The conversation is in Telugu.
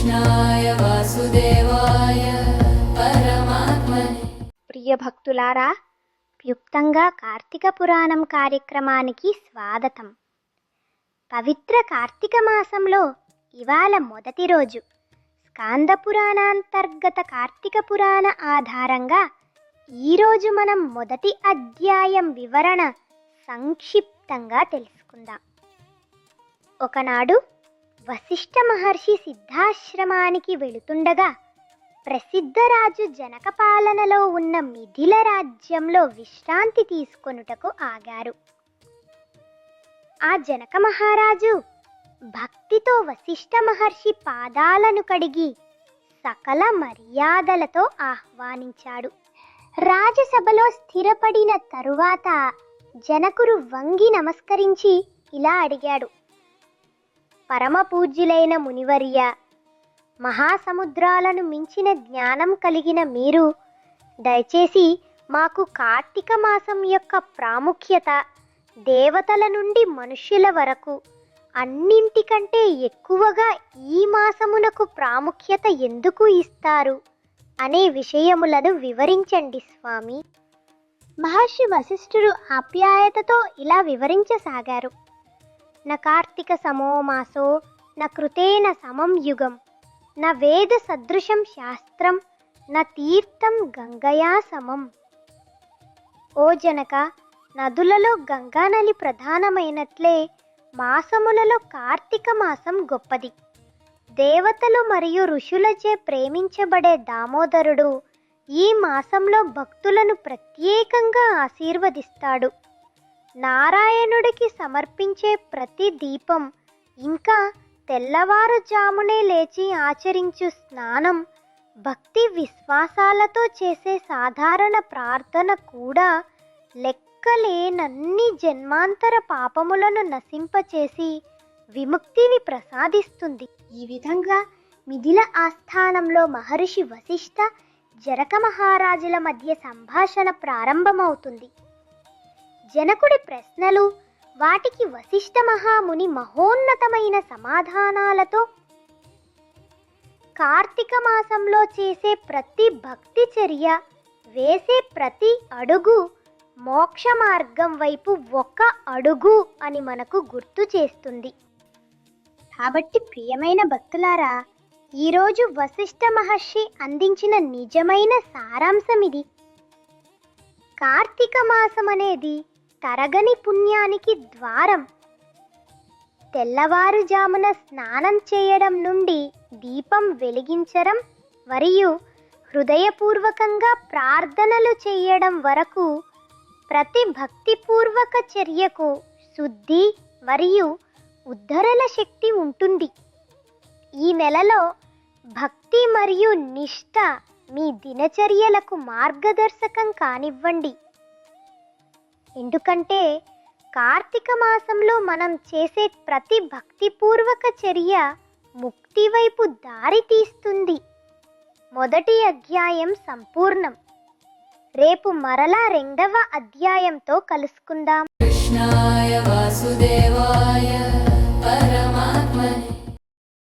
కృష్ణాయ వాసుదేవాయ పరమాత్మనే. ప్రియ భక్తులారా, క్లుప్తంగా కార్తీక పురాణం కార్యక్రమానికి స్వాగతం. పవిత్ర కార్తీక మాసంలో ఇవాళ మొదటి రోజు. స్కాంద పురాణాంతర్గత కార్తీక పురాణ ఆధారంగా ఈరోజు మనం మొదటి అధ్యాయం వివరణ సంక్షిప్తంగా తెలుసుకుందాం. ఒకనాడు వశిష్ఠ మహర్షి సిద్ధాశ్రమానికి వెళుతుండగా ప్రసిద్ధ రాజు జనక పాలనలో ఉన్న మిథిల రాజ్యంలో విశ్రాంతి తీసుకొనుటకు ఆగారు. ఆ జనక మహారాజు భక్తితో వశిష్ఠ మహర్షి పాదాలను కడిగి సకల మర్యాదలతో ఆహ్వానించాడు. రాజసభలో స్థిరపడిన తరువాత జనకుడు వంగి నమస్కరించి ఇలా అడిగాడు: పరమ పూజ్యులైన మునివర్య, మహాసముద్రాలను మించిన జ్ఞానం కలిగిన మీరు దయచేసి మాకు కార్తీక మాసం యొక్క ప్రాముఖ్యత, దేవతల నుండి మనుష్యుల వరకు అన్నింటికంటే ఎక్కువగా ఈ మాసమునకు ప్రాముఖ్యత ఎందుకు ఇస్తారు అనే విషయములను వివరించండి స్వామి. మహర్షి వశిష్ఠుడు ఆప్యాయతతో ఇలా వివరించసాగారు: న కార్తీక సమో మాసో న కృతేన సమం యుగం, న వేద సదృశం శాస్త్రం, న తీర్థం గంగయా సమం. ఓ జనక, నదులలో గంగానది ప్రధానమైనట్లే మాసములలో కార్తీక మాసం గొప్పది. దేవతలు మరియు ఋషులచే ప్రేమించబడే దామోదరుడు ఈ మాసంలో భక్తులను ప్రత్యేకంగా ఆశీర్వదిస్తాడు. నారాయణుడికి సమర్పించే ప్రతి దీపం, ఇంకా తెల్లవారుజామునే లేచి ఆచరించు స్నానం, భక్తి విశ్వాసాలతో చేసే సాధారణ ప్రార్థన కూడా లెక్కలేనన్ని జన్మాంతర పాపములను నశింపచేసి విముక్తిని ప్రసాదిస్తుంది. ఈ విధంగా మిథిల ఆస్థానంలో మహర్షి వశిష్ఠ జనక మహారాజుల మధ్య సంభాషణ ప్రారంభమవుతుంది. జనకుడి ప్రశ్నలు, వాటికి వశిష్ఠ మహాముని మహోన్నతమైన సమాధానాలతో కార్తీక మాసంలో చేసే ప్రతి భక్తి చర్య, వేసే ప్రతి అడుగు మోక్ష మార్గం వైపు ఒక అడుగు అని మనకు గుర్తు చేస్తుంది. కాబట్టి ప్రియమైన భక్తులారా, ఈరోజు వశిష్ఠ మహర్షి అందించిన నిజమైన సారాంశం ఇది. కార్తీక మాసం అనేది తరగని పుణ్యానికి ద్వారం. తెల్లవారుజామున స్నానం చేయడం నుండి దీపం వెలిగించడం మరియు హృదయపూర్వకంగా ప్రార్థనలు చేయడం వరకు ప్రతి భక్తిపూర్వక చర్యకు శుద్ధి మరియు ఉద్ధరణ శక్తి ఉంటుంది. ఈ నెలలో భక్తి మరియు నిష్ఠ మీ దినచర్యలకు మార్గదర్శకం కానివ్వండి. ఎందుకంటే కార్తీక మాసంలో మనం చేసే ప్రతి భక్తిపూర్వక చర్య ముక్తి వైపు దారి తీస్తుంది. మొదటి అధ్యాయం సంపూర్ణం. రేపు మరలా రెండవ అధ్యాయంతో కలుసుకుందాం. కృష్ణాయ వాసుదేవాయ పరమాత్మనే.